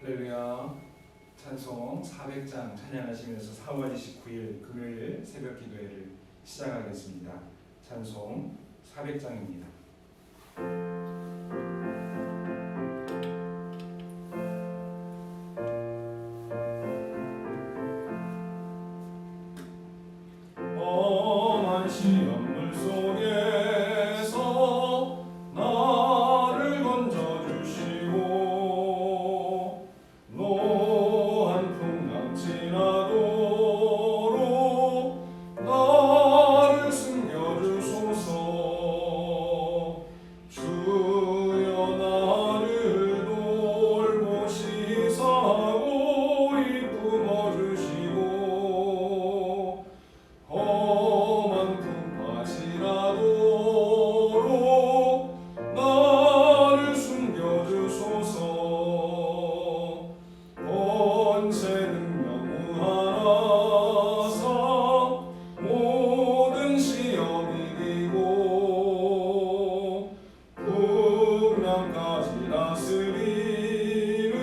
할렐루야. 찬송 400장 찬양하시면서 4월 29일 금요일 새벽 기도회를 시작하겠습니다. 찬송 400장입니다. 험한 시험물 속에서 나를 건져주시고 노한 풍랑 지나도록 나를 숨겨주소서. 주여 나를 돌보시사고 이쁨어주시고 험한 풍파지나도록 나를 숨겨주소서. 권세 능력 무한하사 모든 시험 이기고 풍랑까지 다스리는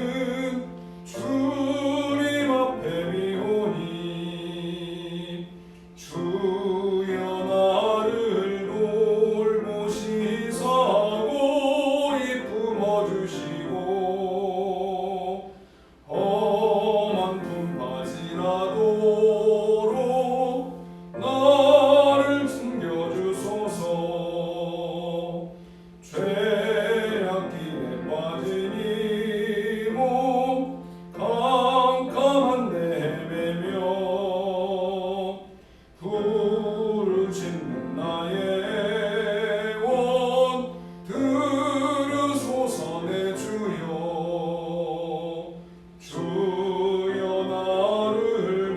주님 앞에 비오니 주여 나를 돌보시사고 이쁨어주시고 험한 풍파지나도록 나를 숨겨주소서. 죄악김에 빠진 이 몸 캄캄한 데 헤매며 부르짖는 나의 원 들으소서. 내 주여 주여 나를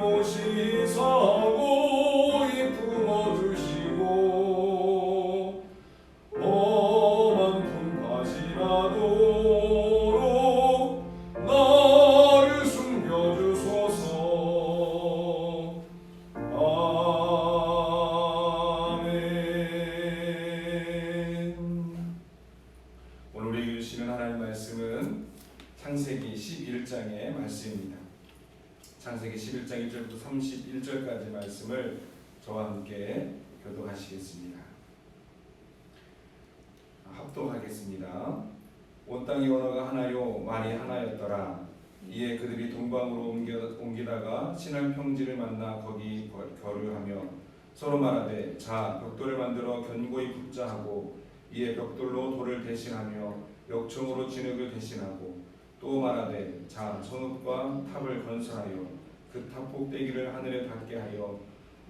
돌보시사고 이쁨어주시고 험한 풍파지나도록 나를 숨겨주소서. 아멘. 오늘 우리에게 주시는 하나님의 말씀은 창세기 11장의 말씀입니다. 창세기 11장 1절부터 31절까지 말씀을 저와 함께 교독하시겠습니다. 합독하겠습니다. 온 땅의 언어가 하나요 말이 하나였더라. 이에 그들이 동방으로 옮기다가 신할 평지를 만나 거기 거류하며 서로 말하되 자 벽돌을 만들어 견고히 붙자 하고 이에 벽돌로 돌을 대신하며 역청으로 진흙을 대신하고 또 말하되 자 성읍과 탑을 건설하여 그 탑 꼭대기를 하늘에 닿게 하여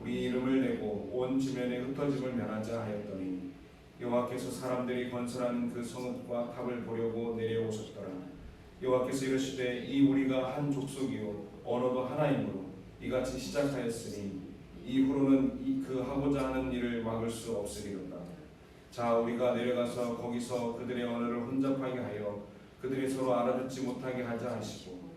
우리 이름을 내고 온 지면에 흩어짐을 면하자 하였더니 여호와께서 사람들이 건설하는 그 성읍과 탑을 보려고 내려오셨더라. 여호와께서 이르시되 이 우리가 한 족속이요 언어도 하나이므로 이같이 시작하였으니 이후로는 그 하고자 하는 일을 막을 수 없으리로다. 자 우리가 내려가서 거기서 그들의 언어를 혼잡하게 하여 그들이 서로 알아듣지 못하게 하자 하시고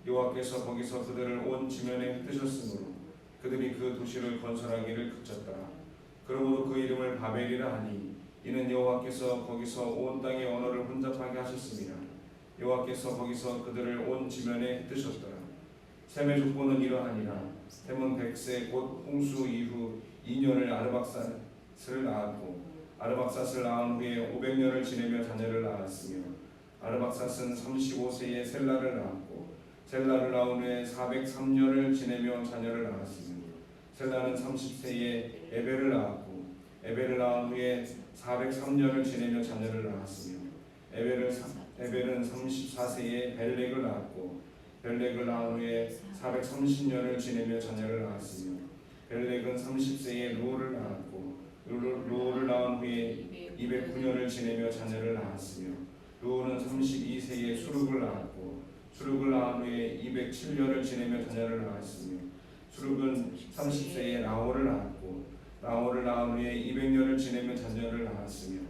여호와께서 거기서 그들을 온 지면에 흩으셨으므로 그들이 그 도시를 건설하기를 그쳤더라. 그러므로 그 이름을 바벨이라 하니 이는 여호와께서 거기서 온 땅의 언어를 혼잡하게 하셨습니다. 여호와께서 거기서 그들을 온 지면에 흩으셨더라. 셈의 족보는 이러하니라. 셈은 100세 곧 홍수 이후 2년을 아르박삿을 낳았고 아르박삿을 낳은 후에 500년을 지내며 자녀를 낳았으며 아르박삿은 35세에 셀라를 낳았고 셀라를 낳은 후에 403년을 지내며 자녀를 낳았으며 셀라는 30세에 에벨을 낳았고 에벨을 낳은 후에 403년을 지내며 자녀를 낳았으며 에벨은 34세에 벨렉을 낳았고 벨렉을 낳은 후에 430년을 지내며 자녀를 낳았으며 벨렉은 30세에 루를 낳았고 루를 낳은 후에 209년을 지내며 자녀를 낳았으며 루는 32세에 수룩을 낳았고 수룩을 낳은 후에 207년을 지내며 자녀를 낳았으며 수룩은 30세에 나홀을 낳았고 나홀을 낳은 후에 200년을 지내며 자녀를 낳았으며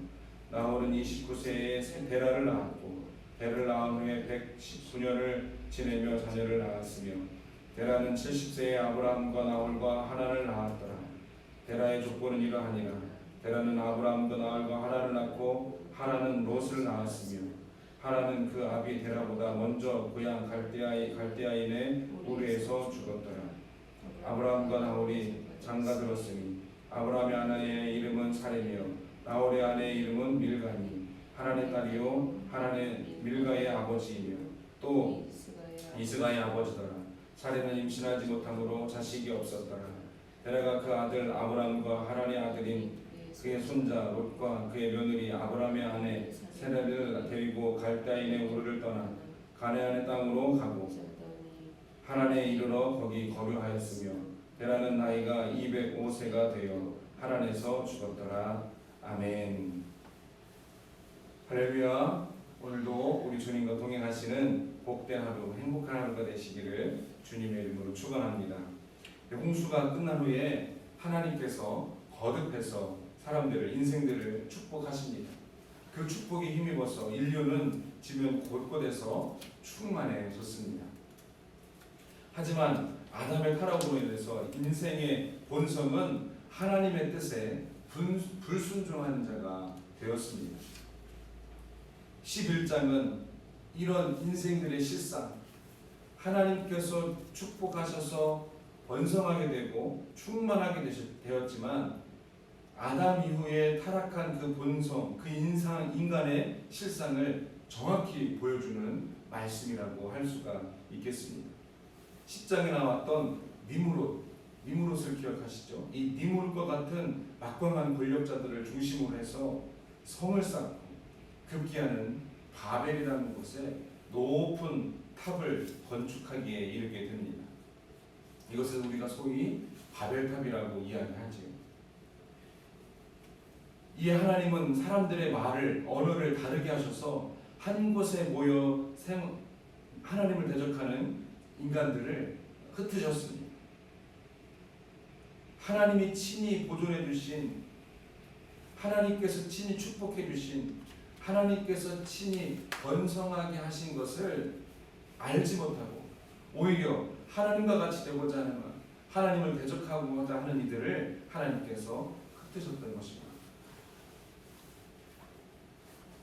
나홀은 29세에 데라를 낳았고 데라를 낳은 후에 119년을 지내며 자녀를 낳았으며 데라는 70세에 아브라함과 나홀과 하란을 낳았더라. 데라의 족보는 이러하니라. 데라는 아브라함과 나홀과 하란을 낳고 하란은 롯을 낳았으며 하란은 그 아비 데라보다 먼저 고향 갈대아인의 우르에서 죽었더라. 아브라함과 나홀이 장가들었으니 아브라함의 아내의 이름은 사레며 나홀의 아내의 이름은 밀가니 하란의 딸이요 하란의 밀가의 아버지이며 또 이스가의 아버지더라. 사레는 임신하지 못함으로 자식이 없었더라. 데라가 그 아들 아브라함과 하란의 아들인 그의 손자 롯과 그의 며느리 아브라함의 아내 세라를 데리고 갈대아인의 우르를 떠나 가나안의 땅으로 가고 하란에 이르러 거기 거류하였으며 데라는 나이가 205세가 되어 하란에서 죽었더라. 아멘. 할렐루야. 오늘도 우리 주님과 동행하시는 복된 하루, 행복한 하루가 되시기를 주님의 이름으로 축원합니다. 홍수가 끝난 후에 하나님께서 거듭해서 사람들을, 인생들을 축복하십니다. 그 축복에 힘입어서 인류는 지금 곳곳에서 충만해졌습니다. 하지만 아담의 타락으로 인해서 인생의 본성은 하나님의 뜻에 불순종하는 자가 되었습니다. 11장은 이런 인생들의 실상, 하나님께서 축복하셔서 번성하게 되고 충만하게 되었지만 아담 이후에 타락한 그 본성, 그 인간의 실상을 정확히 보여주는 말씀이라고 할 수가 있겠습니다. 10장에 나왔던 니무롯을 기억하시죠? 이 니무롯과 같은 막강한 권력자들을 중심으로 해서 성을 쌓고 급기야는 바벨이라는 곳에 높은 탑을 건축하기에 이르게 됩니다. 이것을 우리가 소위 바벨탑이라고 이야기하죠. 이 하나님은 사람들의 말을, 언어를 다르게 하셔서 한 곳에 모여 하나님을 대적하는 인간들을 흩으셨습니다. 하나님이 친히 보존해 주신, 하나님께서 친히 축복해 주신, 하나님께서 친히 번성하게 하신 것을 알지 못하고 오히려 하나님과 같이 되고자 하는, 하나님을 대적하고자 하는 이들을 하나님께서 흩으셨던 것입니다.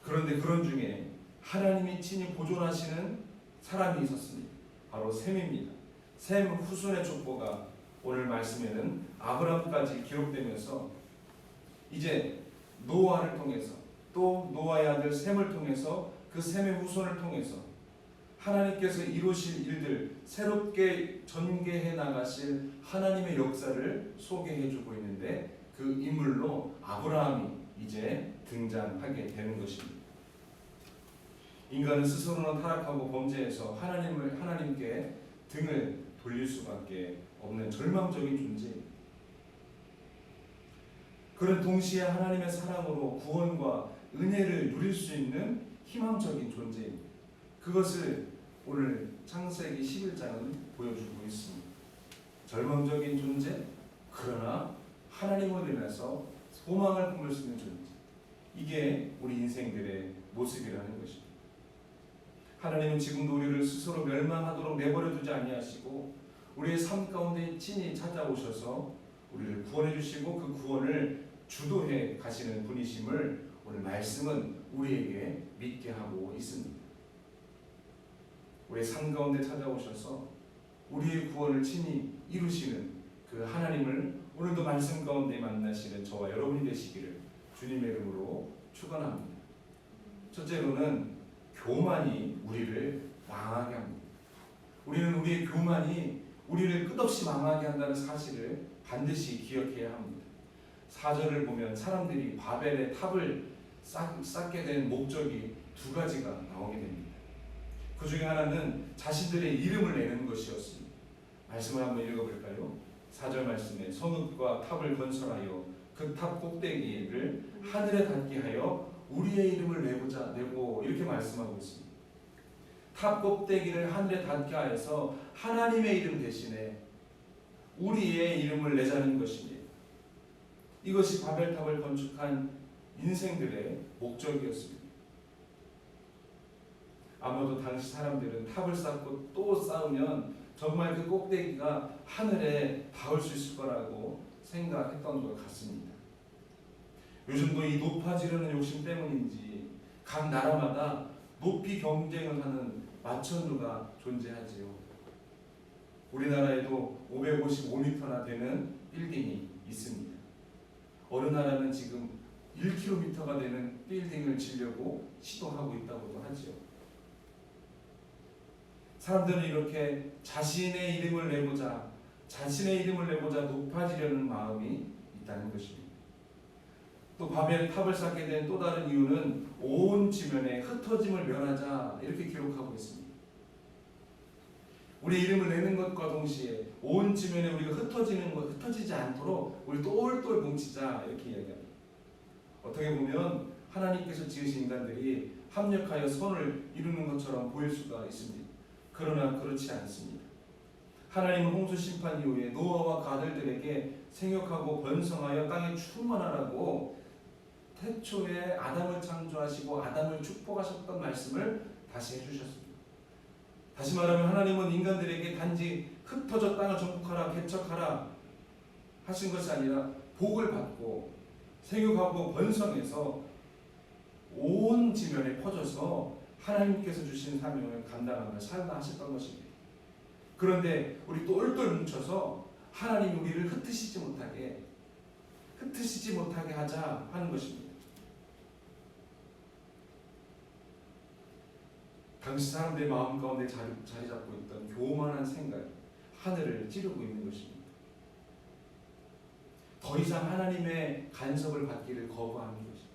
그런데 그런 중에 하나님이 친히 보존하시는 사람이 있었습니다. 바로 셈입니다. 셈 후손의 족보가 오늘 말씀에는 아브라함까지 기록되면서 이제 노아를 통해서 또 노아의 아들 셈을 통해서 그 셈의 후손을 통해서 하나님께서 이루실 일들, 새롭게 전개해 나가실 하나님의 역사를 소개해주고 있는데 그 인물로 아브라함이 이제 등장하게 되는 것입니다. 인간은 스스로는 타락하고 범죄해서 하나님께 등을 돌릴 수밖에 없는 절망적인 존재입니다. 그런 동시에 하나님의 사랑으로 구원과 은혜를 누릴 수 있는 희망적인 존재입니다. 그것을 오늘 창세기 11장은 보여주고 있습니다. 절망적인 존재, 그러나 하나님으로 인해서 소망을 품을 수 있는 존재. 이게 우리 인생들의 모습이라는 것입니다. 하나님은 지금도 우리를 스스로 멸망하도록 내버려 두지 아니하시고 우리의 삶 가운데 친히 찾아오셔서 우리를 구원해 주시고 그 구원을 주도해 가시는 분이심을 오늘 말씀은 우리에게 믿게 하고 있습니다. 우리의 삶 가운데 찾아오셔서 우리의 구원을 친히 이루시는 그 하나님을 오늘도 말씀 가운데 만나시는 저와 여러분이 되시기를 주님의 이름으로 축원합니다. 첫째로는 교만이 우리를 망하게 합니다. 우리는 우리의 교만이 우리를 끝없이 망하게 한다는 사실을 반드시 기억해야 합니다. 4절을 보면 사람들이 바벨의 탑을 쌓게 된 목적이 두 가지가 나오게 됩니다. 그 중에 하나는 자신들의 이름을 내는 것이었습니다. 말씀을 한번 읽어볼까요? 4절 말씀에 성읍과 탑을 건설하여 그 탑 꼭대기를 하늘에 닿게 하여 우리의 이름을 내고 이렇게 말씀하고 있습니다. 탑 꼭대기를 하늘에 닿게 하여서 하나님의 이름 대신에 우리의 이름을 내자는 것입니다. 이것이 바벨탑을 건축한 인생들의 목적이었습니다. 아마도 당시 사람들은 탑을 쌓고 또 쌓으면 정말 그 꼭대기가 하늘에 닿을 수 있을 거라고 생각했던 것 같습니다. 요즘도 이 높아지려는 욕심 때문인지 각 나라마다 높이 경쟁을 하는 마천루가 존재하지요. 우리나라에도 555m나 되는 빌딩이 있습니다. 어느 나라는 지금 1km가 되는 빌딩을 지려고 시도하고 있다고도 하지요. 사람들은 이렇게 자신의 이름을 내보자 높아지려는 마음이 있다는 것입니다. 또 바벨 탑을 쌓게 된 또 다른 이유는 온 지면에 흩어짐을 면하자 이렇게 기록하고 있습니다. 우리 이름을 내는 것과 동시에 온 지면에 우리가 흩어지지 않도록 우리 똘똘 뭉치자 이렇게 이야기합니다. 어떻게 보면 하나님께서 지으신 인간들이 합력하여 선을 이루는 것처럼 보일 수가 있습니다. 그러나 그렇지 않습니다. 하나님은 홍수 심판 이후에 노아와 가들들에게 생육하고 번성하여 땅에 충만하라고 태초에 아담을 창조하시고 아담을 축복하셨던 말씀을 다시 해주셨습니다. 다시 말하면 하나님은 인간들에게 단지 흩어져 땅을 정복하라 개척하라 하신 것이 아니라 복을 받고 생육하고 번성해서 온 지면에 퍼져서 하나님께서 주신 사명을 감당하며 살다 하셨던 것입니다. 그런데 우리 똘똘 뭉쳐서 하나님이 우리를 흩으시지 못하게 하자 하는 것입니다. 당시 사람들의 마음 가운데 자리 잡고 있던 교만한 생각, 하늘을 찌르고 있는 것입니다. 더 이상 하나님의 간섭을 받기를 거부하는 것입니다.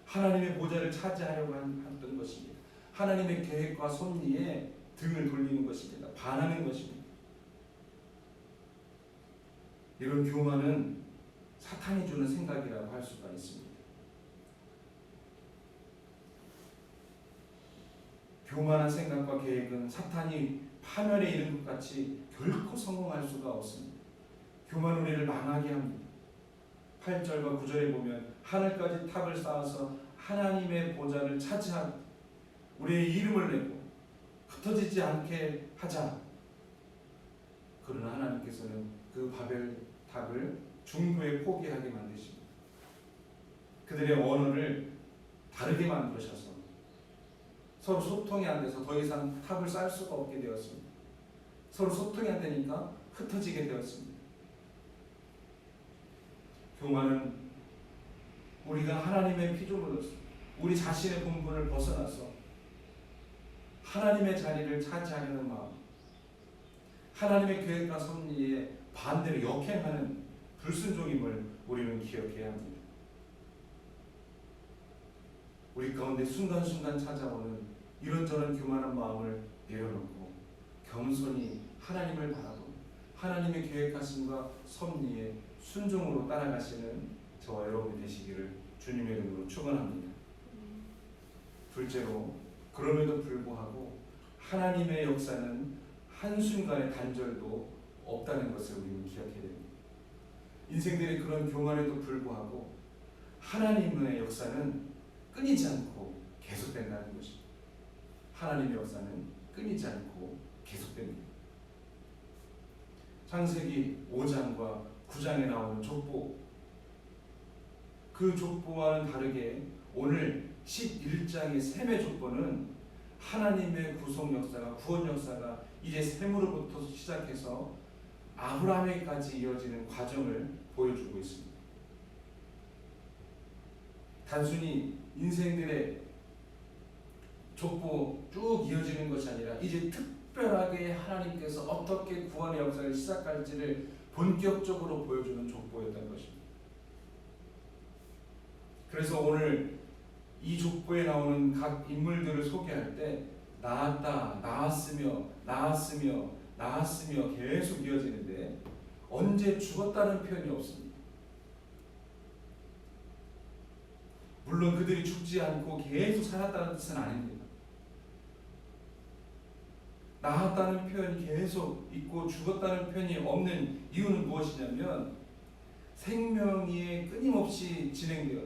하나님의 보좌를 차지하려고 했던 것입니다. 하나님의 계획과 섭리에 등을 돌리는 것입니다. 반하는 것입니다. 이런 교만은 사탄이 주는 생각이라고 할 수가 있습니다. 교만한 생각과 계획은 사탄이 파멸에 이른 것 같이 결코 성공할 수가 없습니다. 교만은 우리를 망하게 합니다. 8절과 9절에 보면 하늘까지 탑을 쌓아서 하나님의 보좌를 차지하고 우리의 이름을 내고 흩어지지 않게 하자. 그러나 하나님께서는 그 바벨 탑을 중도에 포기하게 만드십니다. 그들의 언어를 다르게 만드셔서 서로 소통이 안 돼서 더 이상 탑을 쌓을 수가 없게 되었습니다. 서로 소통이 안 되니까 흩어지게 되었습니다. 교만은 우리가 하나님의 피조물로서 우리 자신의 본분을 벗어나서 하나님의 자리를 차지하려는 마음, 하나님의 계획과 섭리에 반대로 역행하는 불순종임을 우리는 기억해야 합니다. 우리 가운데 순간순간 찾아오는 이런저런 교만한 마음을 내려놓고 겸손히 하나님을 바라보고 하나님의 계획하심과 섭리에 순종으로 따라가시는 저와 여러분이 되시기를 주님의 이름으로 축원합니다. 둘째로, 그럼에도 불구하고 하나님의 역사는 한순간의 단절도 없다는 것을 우리는 기억해야 됩니다. 인생들의 그런 교만에도 불구하고 하나님의 역사는 끊이지 않고 계속된다는 것입니다. 하나님의 역사는 끊이지 않고 계속됩니다. 창세기 5장과 9장에 나오는 족보, 그 족보와는 다르게 오늘 11장의 셈의 족보는 하나님의 구속 역사가, 구원 역사가 이제 셈으로부터 시작해서 아브라함에게까지 이어지는 과정을 보여주고 있습니다. 단순히 인생들의 족보 쭉 이어지는 것이 아니라 이제 특별하게 하나님께서 어떻게 구원의 역사를 시작할지를 본격적으로 보여주는 족보였던 것입니다. 그래서 오늘 이 족보에 나오는 각 인물들을 소개할 때 나았다, 나았으며 계속 이어지는데 언제 죽었다는 표현이 없습니다. 물론 그들이 죽지 않고 계속 살았다는 뜻은 아닙니다. 나았다는 표현이 계속 있고 죽었다는 표현이 없는 이유는 무엇이냐면 생명이 끊임없이 진행되어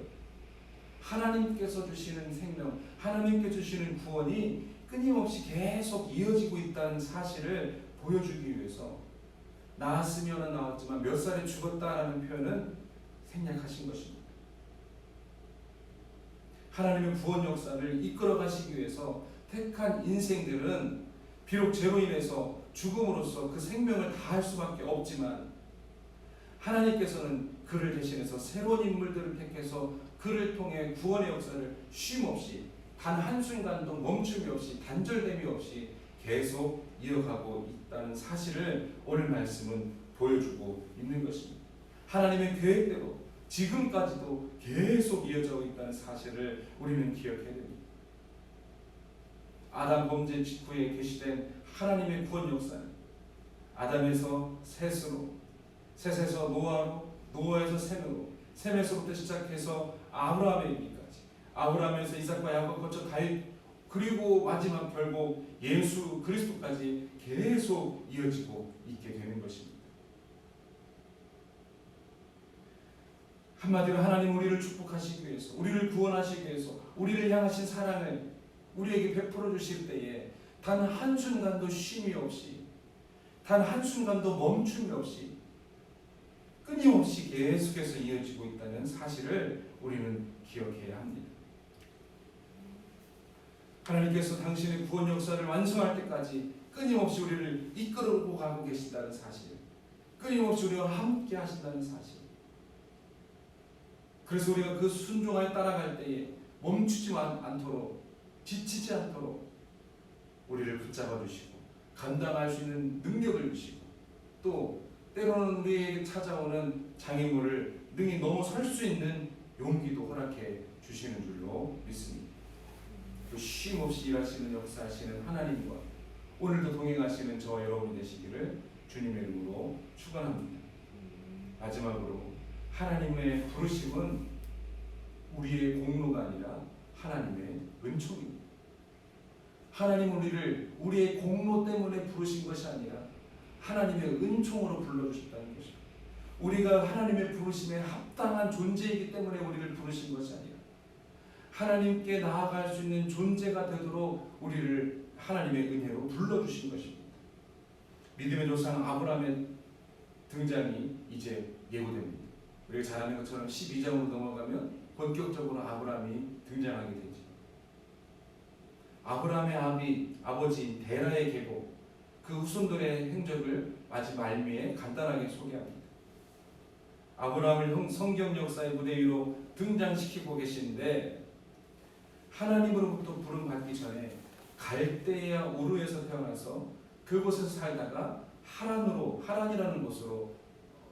하나님께서 주시는 생명, 하나님께서 주시는 구원이 끊임없이 계속 이어지고 있다는 사실을 보여주기 위해서 나았으면 나왔지만 몇 살에 죽었다라는 표현은 생략하신 것입니다. 하나님의 구원 역사를 이끌어 가시기 위해서 택한 인생들은 비록 죄로 인해서 죽음으로써 그 생명을 다할 수밖에 없지만 하나님께서는 그를 대신해서 새로운 인물들을 택해서 그를 통해 구원의 역사를 쉼없이 단 한순간도 멈춤이 없이 단절됨이 없이 계속 이어가고 있다는 사실을 오늘 말씀은 보여주고 있는 것입니다. 하나님의 계획대로 지금까지도 계속 이어져 있다는 사실을 우리는 기억해야 됩니다. 아담 범죄 직후에 계시된 하나님의 구원 역사는 아담에서 셋으로, 셋에서 노아로, 노아에서 셈으로, 셈에서부터 시작해서 아브라함에 이르기까지, 아브라함에서 이삭과 야곱 거쳐 다윗, 그리고 마지막 결국 예수 그리스도까지 계속 이어지고 있게 되는 것입니다. 한마디로 하나님 우리를 축복하시기 위해서, 우리를 구원하시기 위해서 우리를 향하신 사랑을 우리에게 베풀어 주실 때에 단 한순간도 쉼이 없이, 단 한순간도 멈춤이 없이 끊임없이 계속해서 이어지고 있다는 사실을 우리는 기억해야 합니다. 하나님께서 당신의 구원 역사를 완성할 때까지 끊임없이 우리를 이끌고 가고 계신다는 사실, 끊임없이 우리와 함께 하신다는 사실, 그래서 우리가 그 순종하에 따라갈 때에 멈추지 않도록, 지치지 않도록 우리를 붙잡아 주시고 감당할 수 있는 능력을 주시고, 또 때로는 우리에게 찾아오는 장애물을 능히 넘어설 수 있는 용기도 허락해 주시는 줄로 믿습니다. 그 쉼 없이 일하시는 역사하시는 하나님과 오늘도 동행하시는 저와 여러분이 되시기를 주님의 이름으로 축원합니다. 마지막으로 하나님의 부르심은 우리의 공로가 아니라 하나님의 은총입니다. 하나님 우리를 우리의 공로 때문에 부르신 것이 아니라 하나님의 은총으로 불러주셨다는 것입니다. 우리가 하나님의 부르심에 합당한 존재이기 때문에 우리를 부르신 것이 아니라 하나님께 나아갈 수 있는 존재가 되도록 우리를 하나님의 은혜로 불러주신 것입니다. 믿음의 조상 아브라함의 등장이 이제 예고됩니다. 우리가 잘 아는 것처럼 12장으로 넘어가면 본격적으로 아브라함이 등장하게 되죠. 아브라함의 아버지 데라의 계보, 그 후손들의 행적을 마지막 말미에 간단하게 소개합니다. 아브라함을 성경 역사의 무대 위로 등장시키고 계신데, 하나님으로부터 부름 받기 전에 갈대아 우르에서 태어나서 그곳에서 살다가 하란이라는 곳으로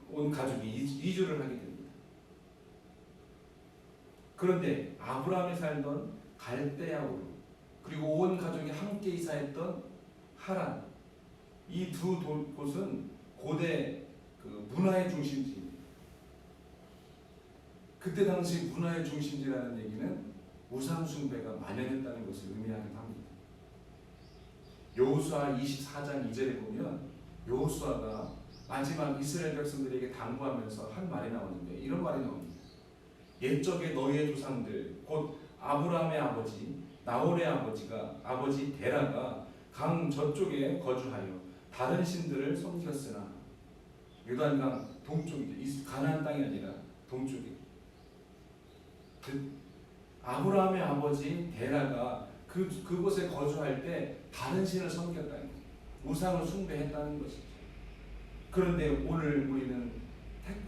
온 가족이 이주를 하게 됩니다. 그런데 아브라함이 살던 갈대아 우르, 그리고 온 가족이 함께 이사했던 하란, 이 두 곳은 고대 그 문화의 중심지입니다. 그때 당시 문화의 중심지라는 얘기는 우상 숭배가 만연했다는 것을 의미하기도 합니다. 여호수아 24장 2절에 보면 여호수아가 마지막 이스라엘 백성들에게 당부하면서 한 말이 나오는데, 이런 말이 나옵니다. 옛적에 너희의 조상들 곧 아브라함의 아버지 나홀의 아버지 데라가 강 저쪽에 거주하여 다른 신들을 섬겼으나, 요단강 동쪽이죠. 가나안 땅이 아니라 동쪽이. 아브라함의 아버지 데라가 그곳에 거주할 때 다른 신을 섬겼다는 거예요. 우상을 숭배했다는 것이죠. 그런데 오늘 우리는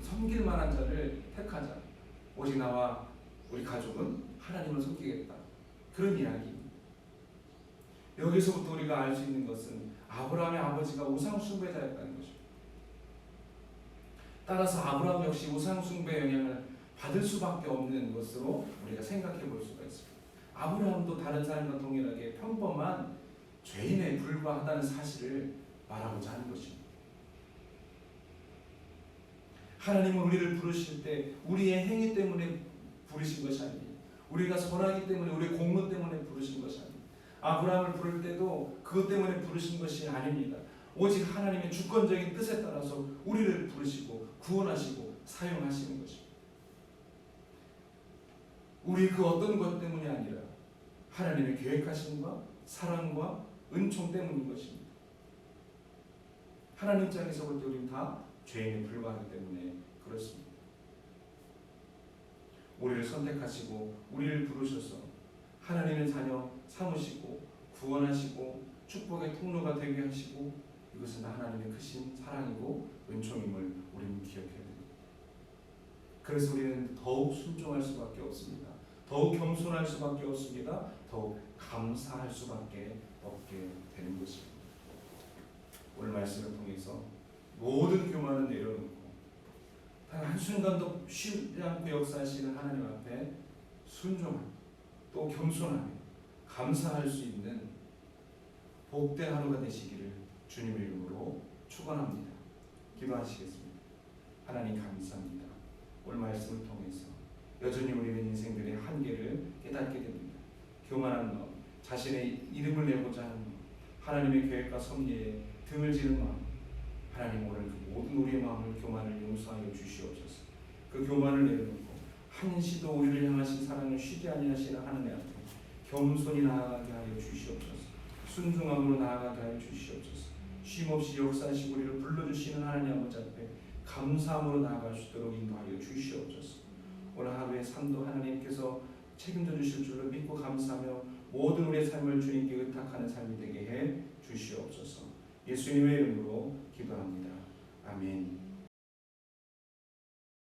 섬길 만한 자를 택하자. 오직 나와 우리 가족은 하나님을 섬기겠다. 그런 이야기입니다. 여기서부터 우리가 알 수 있는 것은 아브라함의 아버지가 우상 숭배자였다는 것입니다. 따라서 아브라함 역시 우상 숭배 영향을 받을 수밖에 없는 것으로 우리가 생각해 볼 수가 있습니다. 아브라함도 다른 사람과 동일하게 평범한 죄인에 불과하다는 사실을 말하고자 하는 것입니다. 하나님은 우리를 부르실 때 우리의 행위 때문에 부르신 것이 아닙니다. 우리가 선하기 때문에, 우리의 공로 때문에 부르신 것이 아닙니다. 아브라함을 부를 때도 그것 때문에 부르신 것이 아닙니다. 오직 하나님의 주권적인 뜻에 따라서 우리를 부르시고 구원하시고 사용하시는 것입니다. 우리 그 어떤 것 때문이 아니라 하나님의 계획하심과 사랑과 은총 때문인 것입니다. 하나님 입장에서 볼 때 우리는 다 죄인에 불과하기 때문에 그렇습니다. 우리를 선택하시고 우리를 부르셔서 하나님의 자녀 삼으시고 구원하시고 축복의 통로가 되게 하시고, 이것은 다 하나님의 크신 사랑이고 은총임을 우리는 기억해야 됩니다. 그래서 우리는 더욱 순종할 수밖에 없습니다. 더욱 겸손할 수밖에 없습니다. 더욱 감사할 수밖에 없게 되는 것입니다. 오늘 말씀을 통해서 모든 교만은 내려놓고 단 한순간도 쉬지 않고 역사하시는 하나님 앞에 순종하고 또 겸손하며 감사할 수 있는 복된 하루가 되시기를 주님의 이름으로 축원합니다. 기도하시겠습니다. 하나님 감사합니다. 오늘 말씀을 통해서 여전히 우리는 인생들의 한계를 깨닫게 됩니다. 교만한 마음, 자신의 이름을 내고자 하는 마음, 하나님의 계획과 섭리에 등을 지는 마음, 하나님 오늘 그 모든 우리의 마음을 교만을 용서하여 주시옵소서. 그 교만을 내려놓고 한시도 우리를 향하신 사랑을 쉬지 아니하시는 하나님 앞에 겸손히 나아가게 하여 주시옵소서. 순종함으로 나아가게 하여 주시옵소서. 쉼없이 역사하시고 우리를 불러주시는 하나님 아버지 앞에 감사함으로 나아갈 수 있도록 인도하여 주시옵소서. 오늘 하루의 삶도 하나님께서 책임져 주실 줄로 믿고 감사하며 모든 우리의 삶을 주님께 의탁하는 삶이 되게 해 주시옵소서. 예수님의 이름으로 기도합니다. 아멘.